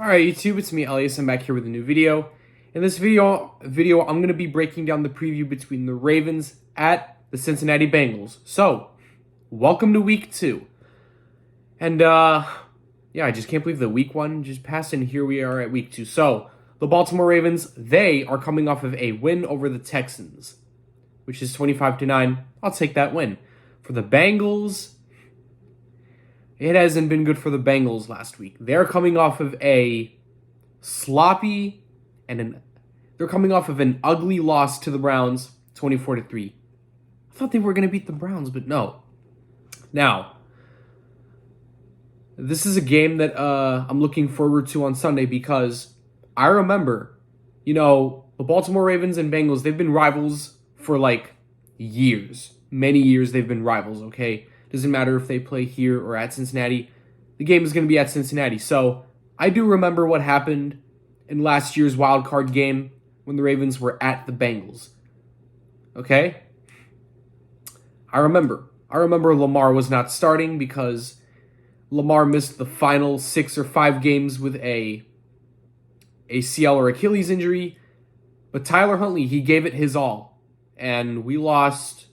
Alright YouTube, it's me Elias. I'm back here with a new video. In this video I'm going to be breaking down the preview between the Ravens at the Cincinnati Bengals. So, welcome to week 2. And yeah, I just can't believe that week 1 just passed and here we are at week 2. So, the Baltimore Ravens, they are coming off of a win over the Texans, which is 25-9. I'll take that win. For the Bengals, it hasn't been good for the Bengals last week. They're coming off of a sloppy they're coming off of an ugly loss to the Browns, 24-3. I thought they were going to beat the Browns, but no. Now, this is a game that I'm looking forward to on Sunday because I remember, the Baltimore Ravens and Bengals, they've been rivals for like years. Many years they've been rivals, okay? Doesn't matter if they play here or at Cincinnati. The game is going to be at Cincinnati. So I do remember what happened in last year's wildcard game when the Ravens were at the Bengals. Okay? I remember Lamar was not starting because Lamar missed the final 6 or 5 games with a ACL or Achilles injury. But Tyler Huntley, he gave it his all. And we lost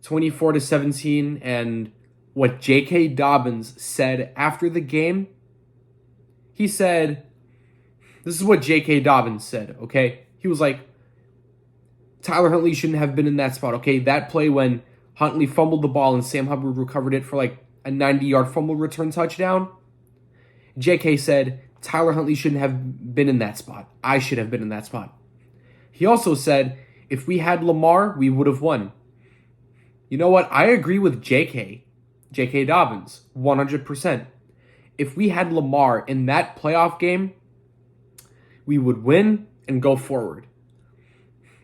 24-17, and what J.K. Dobbins said after the game, he said, this is what J.K. Dobbins said, okay? He was like, Tyler Huntley shouldn't have been in that spot, okay? That play when Huntley fumbled the ball and Sam Hubbard recovered it for like a 90-yard fumble return touchdown. J.K. said, Tyler Huntley shouldn't have been in that spot. I should have been in that spot. He also said, if we had Lamar, we would have won. You know what? I agree with J.K. Dobbins, 100%. If we had Lamar in that playoff game, we would win and go forward.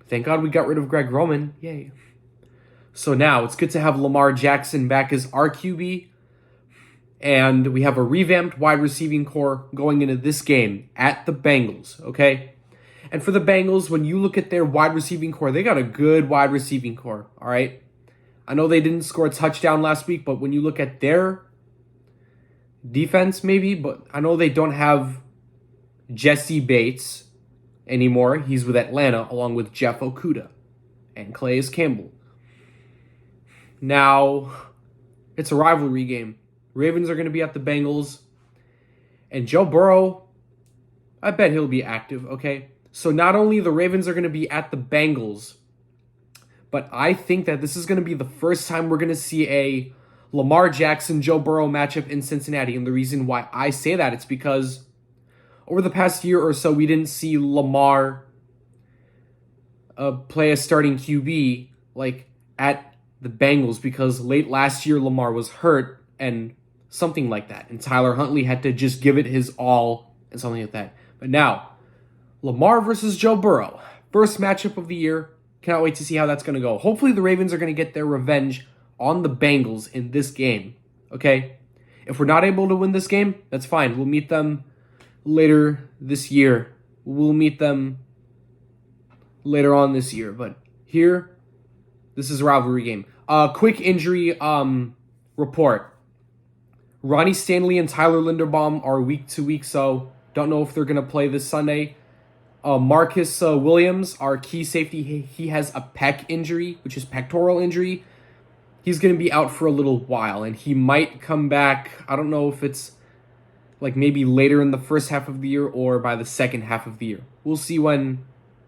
Thank God we got rid of Greg Roman. Yay. So now it's good to have Lamar Jackson back as our QB. And we have a revamped wide receiving core going into this game at the Bengals, okay? And for the Bengals, when you look at their wide receiving core, they got a good wide receiving core, all right? I know they didn't score a touchdown last week, but when you look at their defense, maybe, but I know they don't have Jesse Bates anymore. He's with Atlanta, along with Jeff Okudah and Calais Campbell. Now, it's a rivalry game. Ravens are going to be at the Bengals. And Joe Burrow, I bet he'll be active, okay? So not only the Ravens are going to be at the Bengals, but I think that this is going to be the first time we're going to see a Lamar Jackson, Joe Burrow matchup in Cincinnati. And the reason why I say that, it's because over the past year or so, we didn't see Lamar play a starting QB like at the Bengals because late last year Lamar was hurt and something like that. And Tyler Huntley had to just give it his all and something like that. But now, Lamar versus Joe Burrow. First matchup of the year. Cannot wait to see how that's going to go. Hopefully the Ravens are going to get their revenge on the Bengals in this game. Okay? If we're not able to win this game, that's fine. We'll meet them later this year. We'll meet them later on this year. But here, this is a rivalry game. Quick injury report. Ronnie Stanley and Tyler Linderbaum are week to week, so don't know if they're going to play this Sunday. Marcus Williams, our key safety, he has a pec injury, which is pectoral injury. He's going to be out for a little while, and he might come back. I don't know if it's like maybe later in the first half of the year or by the second half of the year. We'll see when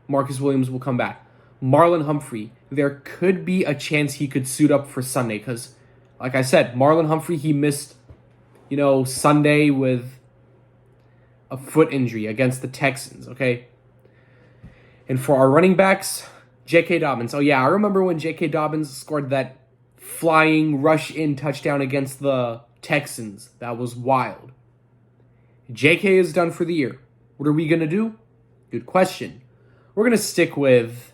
Marcus Williams will come back. Marlon Humphrey, there could be a chance he could suit up for Sunday because, like I said, Marlon Humphrey, he missed, Sunday with a foot injury against the Texans, okay? And for our running backs, J.K. Dobbins. Oh, yeah, I remember when J.K. Dobbins scored that flying rush-in touchdown against the Texans. That was wild. J.K. is done for the year. What are we going to do? Good question. We're going to stick with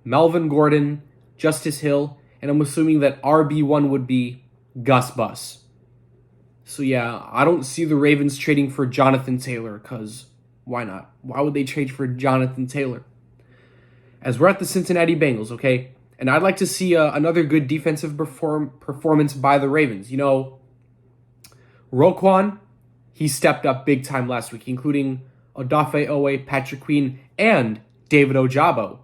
Melvin Gordon, Justice Hill, and I'm assuming that RB1 would be Gus Bus. So, yeah, I don't see the Ravens trading for Jonathan Taylor because why not? Why would they trade for Jonathan Taylor? As we're at the Cincinnati Bengals, okay? And I'd like to see another good defensive performance by the Ravens. Roquan, he stepped up big time last week, including Odafe Owe, Patrick Queen, and David Ojabo.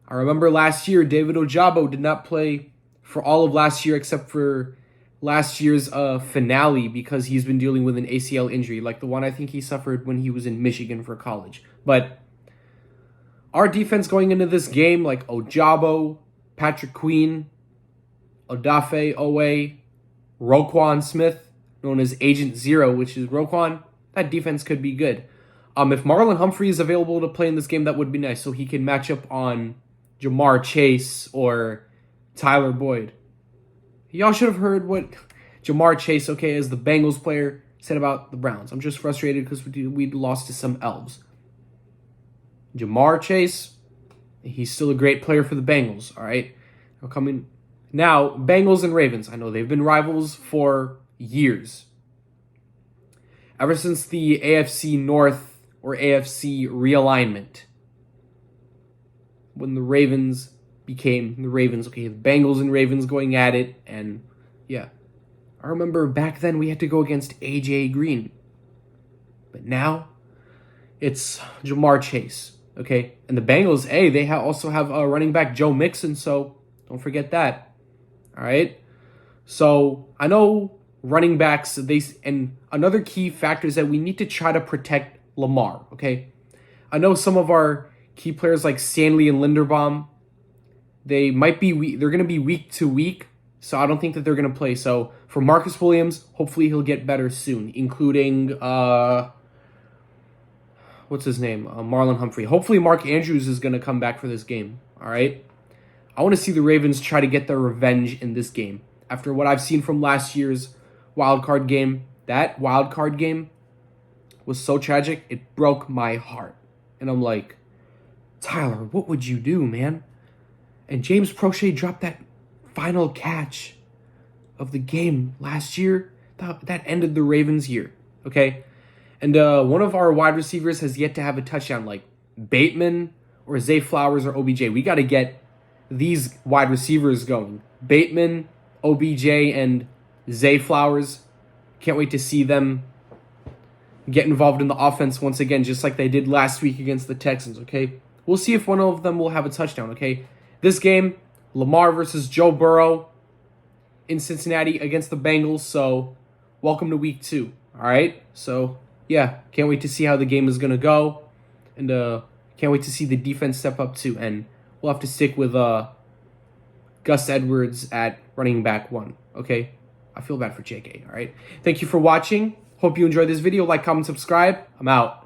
I remember last year, David Ojabo did not play for all of last year except for last year's finale because he's been dealing with an ACL injury, like the one I think he suffered when he was in Michigan for college. But our defense going into this game, like Ojabo, Patrick Queen, Odafe Owe, Roquan Smith, known as Agent Zero, which is Roquan, that defense could be good. If Marlon Humphrey is available to play in this game, that would be nice, so he can match up on Jamar Chase or Tyler Boyd. Y'all should have heard what Jamar Chase, as the Bengals player, said about the Browns. I'm just frustrated because we lost to some elves. Jamar Chase, he's still a great player for the Bengals, all right? Now, Bengals and Ravens. I know they've been rivals for years. Ever since the AFC North or AFC realignment. When the Ravens became the Ravens. The Bengals and Ravens going at it. And, yeah. I remember back then we had to go against A.J. Green. But now, it's Jamar Chase. And the Bengals, they also have running back Joe Mixon, so don't forget that. All right? So, I know running backs, and another key factor is that we need to try to protect Lamar, I know some of our key players like Stanley and Linderbaum, they're going to be week to week, so I don't think that they're going to play. So for Marcus Williams, hopefully he'll get better soon, including, what's his name? Marlon Humphrey. Hopefully Mark Andrews is going to come back for this game, all right? I want to see the Ravens try to get their revenge in this game. After what I've seen from last year's wildcard game, that wildcard game was so tragic, it broke my heart. And I'm like, Tyler, what would you do, man? And James Prochet dropped that final catch of the game last year. That ended the Ravens' year, And one of our wide receivers has yet to have a touchdown, like Bateman or Zay Flowers or OBJ. We got to get these wide receivers going. Bateman, OBJ, and Zay Flowers. Can't wait to see them get involved in the offense once again, just like they did last week against the Texans, We'll see if one of them will have a touchdown, This game, Lamar versus Joe Burrow in Cincinnati against the Bengals, so welcome to week 2, all right? So, yeah, can't wait to see how the game is going to go, and can't wait to see the defense step up too, and we'll have to stick with Gus Edwards at running back 1, I feel bad for JK, all right? Thank you for watching. Hope you enjoyed this video. Like, comment, subscribe. I'm out.